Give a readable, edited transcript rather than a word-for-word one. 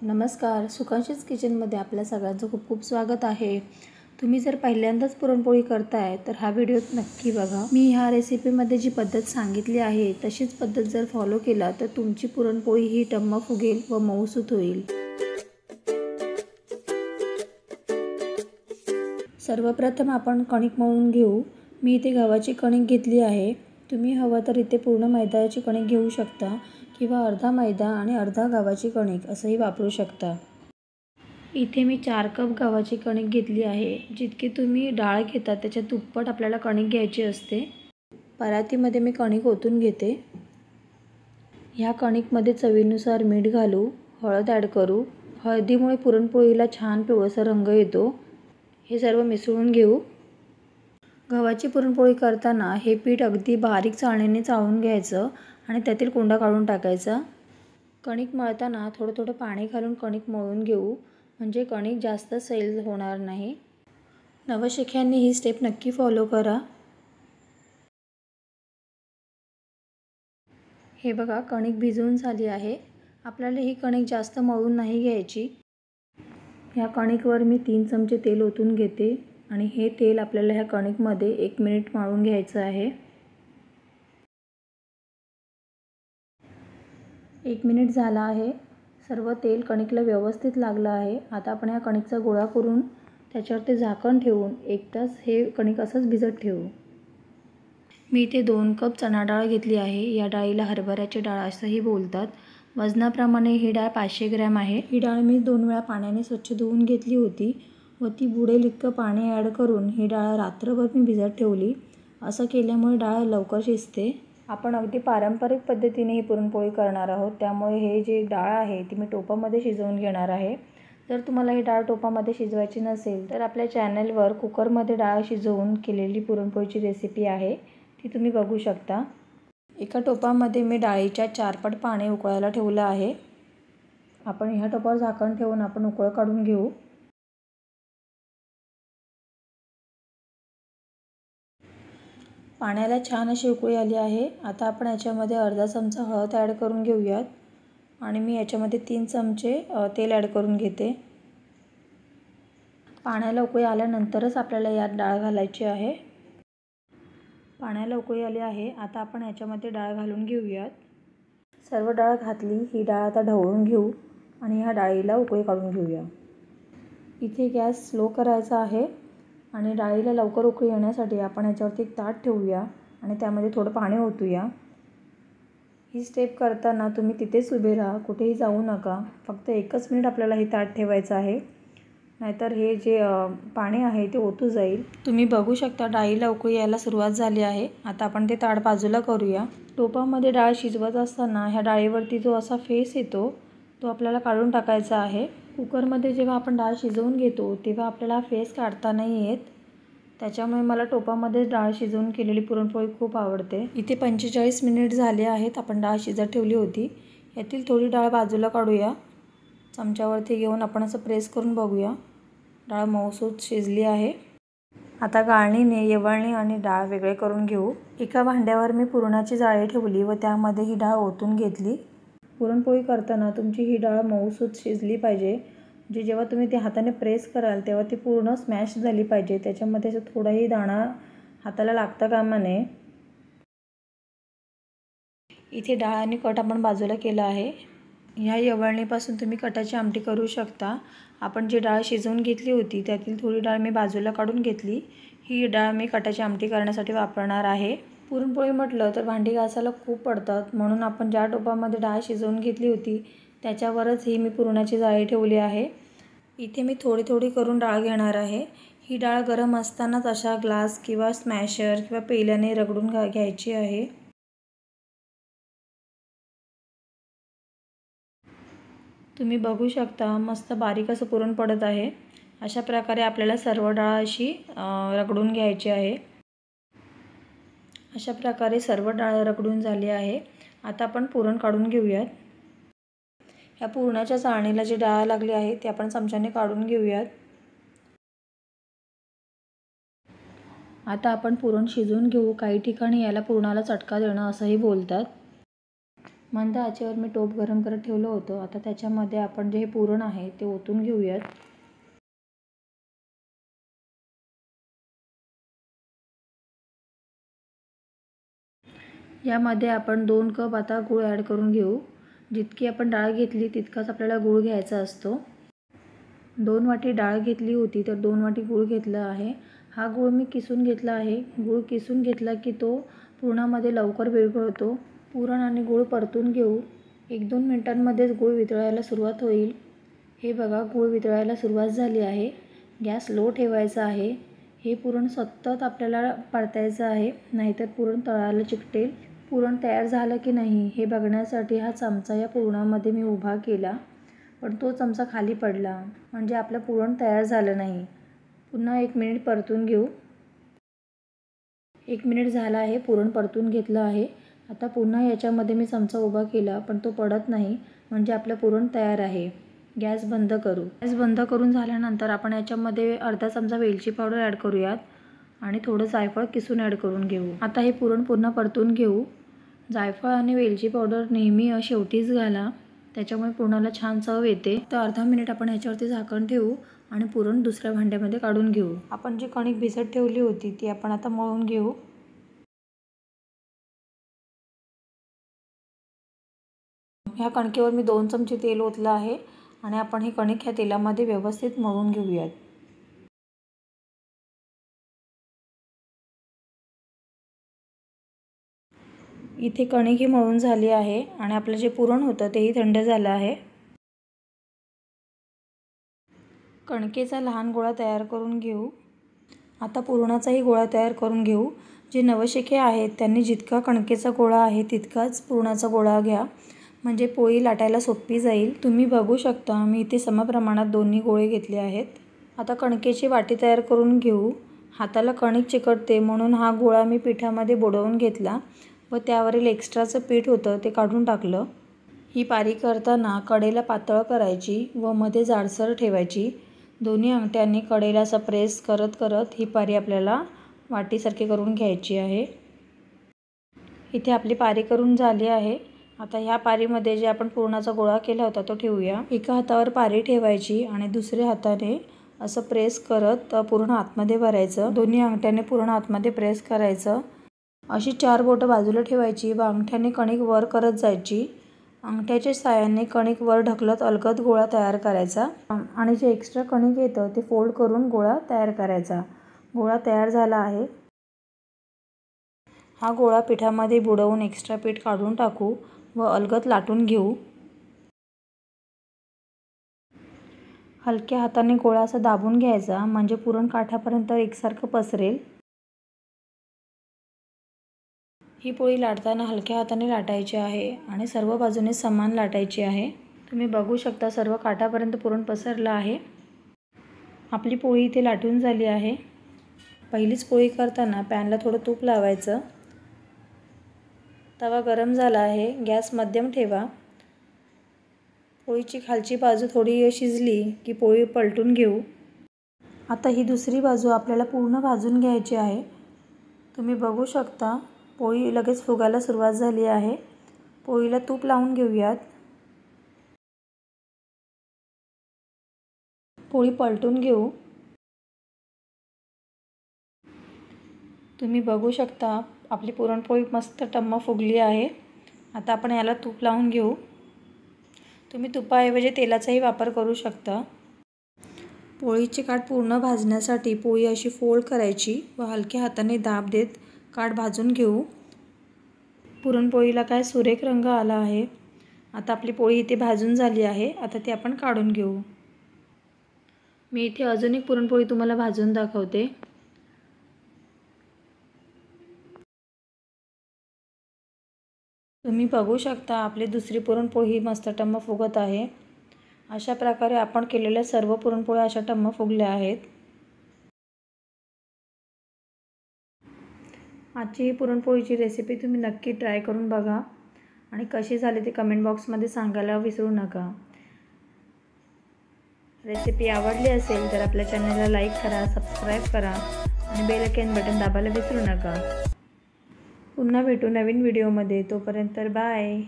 नमस्कार, सुकांशीच किचनमध्ये आपल्या सगळ्यांचं खूप खूप स्वागत आहे। तुम्ही जर पहिल्यांदाच पुरणपोळी करताय तर हा व्हिडिओ नक्की बघा। मी ह्या रेसिपीमध्ये जी पद्धत सांगितली आहे तशीच पद्धत जर फॉलो केला तर तुमची पुरणपोळी ही टम्म फुगेल व मऊसूत होईल। सर्वप्रथम आपण कणिक मळून घेऊ। मी इथे गव्हाची कणिक घेतली आहे। तुम्ही हवं तर इथे पूर्ण मैद्याची कणिक घेऊ शकता किंवा अर्धा मैदा आणि अर्धा गव्हाची कणिक असंही वापरू शकता। इथे मी 4 कप गव्हाची कणिक घेतली आहे। जितकी तुम्ही डाळ घेता त्याच्या दुप्पट आपल्याला कणिक घ्यायची असते। परातीमध्ये मी कणिक ओतून घेते। ह्या कणिकमध्ये चवीनुसार मीठ घालू, हळद ॲड करू। हळदीमुळे पुरणपोळीला छान पिवळसर रंग येतो। हे सर्व मिसळून घेऊ। गव्हाची पुरणपोळी करताना हे पीठ अगदी बारीक चाळणीने चाळून घ्यायचं आणि त्यातील कोंडा काढून टाकायचा। कणिक मळताना थोडं थोडं पाणी घालून कणिक मळून घेऊ, म्हणजे कणिक जास्त सैल होणार नाही। नवशिक्यांनी ही स्टेप नक्की फॉलो करा। हे बघा, कणिक भिजवून झाली आहे। आपल्याला ही कणिक जास्त मळून नाही घ्यायची। ह्या कणिकवर मी 3 चमचे तेल ओतून घेते आणि हे तेल आपल्याला ह्या कणिकमध्ये 1 मिनिट मळून घ्यायचं आहे। 1 मिनिट झाला आहे। सर्व तेल कणिकला व्यवस्थित लागलं आहे। आता आपण ह्या कणिकचा गोळा करून त्याच्यावर झाकण ठेवून 1 तास हे कणिक असंच भिजत ठेवू। मी इथे 2 कप चणा डाळ घेतली आहे। या डाळीला हरभऱ्याची डाळ असंही बोलतात। वजनाप्रमाणे ही डाळ 500 ग्रॅम आहे। ही डाळ मी 2 वेळा पाण्याने स्वच्छ धुवून घेतली होती व ती बुडेल इतकं पाणी ॲड करून ही डाळ रात्रभर मी भिजत ठेवली। असं केल्यामुळे डाळ लवकर शिजते। आपण अगदी पारंपरिक पद्धतीने ही पुरणपोळी करणार आहोत, त्यामुळे हे जे डाळ आहे ती मी टोपामध्ये शिजवून घेणार आहे। जर तुम्हाला ही डाळ टोपामध्ये शिजवायची नसेल तर आपल्या चॅनलवर कुकरमध्ये डाळ शिजवून केलेली पुरणपोळीची रेसिपी आहे, ती तुम्ही बघू शकता। एका टोपामध्ये मी डाळीच्या 4 पट पाणी उकळायला ठेवलं आहे। आपण ह्या टोपावर झाकण ठेवून आपण उकळ काढून घेऊ। पाण्याला छान अशी उकळी आली आहे। आता आपण याच्यामध्ये अर्धा चमचा हळद ॲड करून घेऊयात आणि मी याच्यामध्ये 3 चमचे तेल ॲड करून घेते। पाण्याला उकळी आल्यानंतरच आपल्याला यात डाळ घालायची आहे। पाण्याला उकळी आली आहे। आता आपण याच्यामध्ये डाळ घालून घेऊयात। सर्व डाळ घातली। ही डाळ आता ढवळून घेऊ आणि ह्या डाळीला उकळी काढून घेऊया। इथे गॅस स्लो करायचा आहे आणि डाळीला लवकर उकळी येण्यासाठी आपण याच्यावरती एक ताट ठेवूया आणि त्यामध्ये थोडं पाणी ओतूया। ही स्टेप करताना तुम्ही तिथेच उभे राहा, कुठेही जाऊ नका। फक्त 1च मिनिट आपल्याला हे ताट ठेवायचं आहे, नाहीतर हे जे पाणी आहे ते ओतू जाईल। तुम्ही बघू शकता डाळीला उकळी यायला सुरुवात झाली आहे। आता आपण ते ताट बाजूला करूया। टोपामध्ये डाळ शिजवत असताना ह्या डाळीवरती जो असा फेस येतो तो आपल्याला काढून टाकायचा आहे। कुकरमध्ये जेव्हा आपण डाळ शिजवून घेतो तेव्हा आपल्याला फेस काढता नाही येत, त्याच्यामुळे मला टोपामध्ये डाळ शिजवून केलेली पुरणपोळी खूप आवडते। इथे 45 मिनिट झाले आहेत। आपण डाळ शिजत ठेवली होती। यातील थोडी डाळ बाजूला काढूया। चमच्यावरती घेऊन आपण असं प्रेस करून बघूया, डाळ मऊसूत शिजली आहे। आता गाळणीने येवळणी आणि डाळ वेगळे करून घेऊ। एका भांड्यावर मी पुरणाची जाळी ठेवली व त्यामध्ये ही डाळ ओतून घेतली। पुरणपोळी करताना तुमची ही डाळ मऊसूत शिजली पाहिजे, म्हणजे जेव्हा तुम्ही ते हाताने प्रेस कराल तेव्हा ती पूर्ण स्मॅश झाली पाहिजे। त्याच्यामध्ये थोडाही दाणा हाताला लागता कामा नये। इथे डाळ आणि कट आपण बाजूला केला आहे। ह्या येवळणीपासून तुम्ही कटाची आमटी करू शकता। आपण जी डाळ शिजवून घेतली होती त्यातील थोडी डाळ मी बाजूला काढून घेतली। ही डाळ मी कटाची आमटी करण्यासाठी वापरणार आहे। पुरणपोळी म्हटलं तर भांडी घासायला खूप पडतात, म्हणून आपण ज्या टोपामध्ये डाळ शिजवून घेतली होती त्याच्यावरच ही मी पुरणाची जाळी ठेवली आहे। इथे मी थोडी थोडी करून डाळ घेणार आहे। ही डाळ गरम असतानाच अशा ग्लास किंवा स्मॅशर किंवा पेल्याने रगडून घ्यायची आहे। तुम्ही बघू शकता मस्त बारीक असं पुरण पडत आहे। अशा प्रकारे आपल्याला सर्व डाळ अशी रगडून घ्यायची आहे। अशा प्रकारे सर्व डाळ रगडून झाली आहे। आता आपण पुरण काढून घेऊयात। या पुरणाच्या चाळणीला जी डाळ लागली आहे ती आपण चमच्याने काढून घेऊयात। आता आपण पुरण शिजवून घेऊ। काही ठिकाणी याला पुरणाला चटका देणं असंही बोलतात। मंद आचेवर मी टोप गरम करत ठेवलं होतं. आता त्याच्यामध्ये आपण जे हे पुरण आहे ते ओतून घेऊयात. यामध्ये आपण 2 कप आता गूळ ॲड करून घेऊ. जितकी आपण डाळ घेतली तितकाच आपल्याला गूळ घ्यायचा असतो. 2 वाटी डाळ घेतली होती तर 2 वाटी गूळ घेतला आहे. हा गूळ मी किसून घेतला आहे. गूळ किसून घेतला की तो पुरणामध्ये लवकर विरघळतो. पुरण आणि गूळ परतून घेऊ. 1-2 मिनिटांमध्येच गूळ वितळायला सुरुवात होईल. हे बघा, गूळ वितळायला सुरुवात झाली आहे. गॅस लो ठेवायचा आहे. हे पुरण सतत आपल्याला परतायचं आहे, नाहीतर पुरण तळाला चिकटेल. पुरण तयार झालं की नाही हे बघण्यासाठी हा चमचा या पुरणामध्ये मी उभा केला, पण तो चमचा खाली पडला, म्हणजे आपलं पुरण तयार झालं नाही. पुन्हा 1 मिनिट परतून घेऊ. 1 मिनिट झाला आहे, पुरण परतून घेतलं आहे. आता पुन्हा याच्यामध्ये मी चमचा उभा केला, पण तो पडत नाही, म्हणजे आपलं पुरण तयार आहे. गॅस बंद करू. गॅस बंद करून झाल्यानंतर आपण याच्यामध्ये अर्धा चमचा वेलची पावडर ॲड करूयात आणि थोडं जायफळ किसून ॲड करून घेऊ. आता हे पुरण पुन्हा परतून घेऊ. जायफळ आणि वेलची पावडर नेहमी शेवटीच घाला, त्याच्यामुळे पुरणाला छान चव येते. तर अर्धा मिनिट आपण ह्याच्यावरती झाकण ठेवू आणि पुरण दुसऱ्या भांड्यामध्ये काढून घेऊ. आपण जी कणिक भिजत ठेवली होती ती आपण आता मळून घेऊ. ह्या कणकेवर मी 2 चमचे तेल ओतलं आहे आणि आपण ही कणिक ह्या तेलामध्ये व्यवस्थित मळून घेऊयात. इथे कणिक ही मळून झाली आहे आणि आपलं जे पुरण होतं तेही थंड झालं आहे. कणकेचा लहान गोळा तयार करून घेऊ. आता पुरणाचाही गोळा तयार करून घेऊ. जे नवशिके आहेत त्यांनी जितका कणकेचा गोळा आहे तितकाच पुरणाचा गोळा घ्या, म्हणजे पोळी लाटायला सोपी जाईल. तुम्ही बघू शकता मी इथे समप्रमाणात दोन्ही गोळे घेतले आहेत. आता कणकेची वाटी तयार करून घेऊ. हाताला कणिक चिकटते म्हणून हा गोळा मी पिठामध्ये बुडवून घेतला व त्यावरील एक्स्ट्राचं पीठ होतं ते काढून टाकलं. ही पारी करताना कडेला पातळ करायची व मध्ये जाडसर ठेवायची. दोन्ही अंगठ्यांनी कडेला असं प्रेस करत करत ही पारी आपल्याला वाटीसारखी करून घ्यायची आहे. इथे आपली पारी करून झाली आहे. आता ह्या पारीमध्ये जे आपण पुरणाचा गोळा केला होता तो ठेवूया. एका हातावर पारी ठेवायची आणि दुसऱ्या हाताने असं प्रेस करत पूर्ण आतमध्ये भरायचं. दोन्ही अंगठ्याने पूर्ण आतमध्ये प्रेस करायचं. अशी 4 बोटं बाजूला ठेवायची व अंगठ्याने कणिक वर करत जायची. अंगठ्याच्या साहाय्याने कणिक वर ढकलत अलगद गोळा तयार करायचा आणि जे एक्स्ट्रा कणिक येतं ते फोल्ड करून गोळा तयार करायचा. गोळा तयार झाला आहे. हा गोळा पिठामध्ये बुडवून एक्स्ट्रा पीठ काढून टाकू व अलगद लाटून घेऊ. हलक्या हाताने गोळा असा दाबून घ्यायचा, म्हणजे पुरण काठापर्यंत एकसारखं पसरेल. ही पोळी लाटताना हलक्या हाताने लाटायची आहे आणि सर्व बाजूने समान लाटायची आहे. तुम्ही बघू शकता सर्व काठापर्यंत पुरण पसरलं आहे. आपली पोळी इथे लाटून झाली आहे. पहिलीच पोळी करताना पॅनला थोडं तूप लावायचं. तवा गरम झाला आहे. गॅस मध्यम ठेवा. पोळीची खालची बाजू थोडी शिजली की पोळी पलटून घेऊ. आता ही दुसरी बाजू आपल्याला पूर्ण भाजून घ्यायची आहे. तुम्ही बघू शकता पोळी लगेच फुगायला सुरुवात झाली आहे. पोळीला तूप लावून घेऊयात. पोळी पलटून घेऊ. तुम्ही बघू शकता आपली पुरणपोळी मस्त टम्म फुगली आहे. आता आपण याला तूप लावून घेऊ. तुम्ही तुपाऐवजी तेलाचाही वापर करू शकता. पोळीचे काठ पूर्ण भाजण्यासाठी पोळी अशी फोल्ड करायची व हलक्या हाताने दाब देत काठ भाजून घेऊ. पुरणपोळीला काय सुरेख रंग आला आहे. आता आपली पोळी इथे भाजून झाली आहे. आता ती आपण काढून घेऊ. मी इथे अजून एक पुरणपोळी तुम्हाला भाजून दाखवते. तुम्ही बघू शकता आपली दुसरी पुरणपोळी मस्त टम्म फुगत आहे. अशा प्रकारे आपण केलेल्या सर्व पुरणपोळ्या अशा टम्म फुगल्या आहेत. आजची ही पुरणपोळीची रेसिपी तुम्ही नक्की ट्राय करून बघा आणि कशी झाली ते कमेंट बॉक्समध्ये सांगायला विसरू नका. रेसिपी आवडली असेल तर आपल्या चॅनलला लाईक करा, सबस्क्राईब करा आणि बेल आयकॉन बटन दाबायला विसरू नका. पुन्हा भेटू नवीन व्हिडिओमध्ये. तोपर्यंत बाय.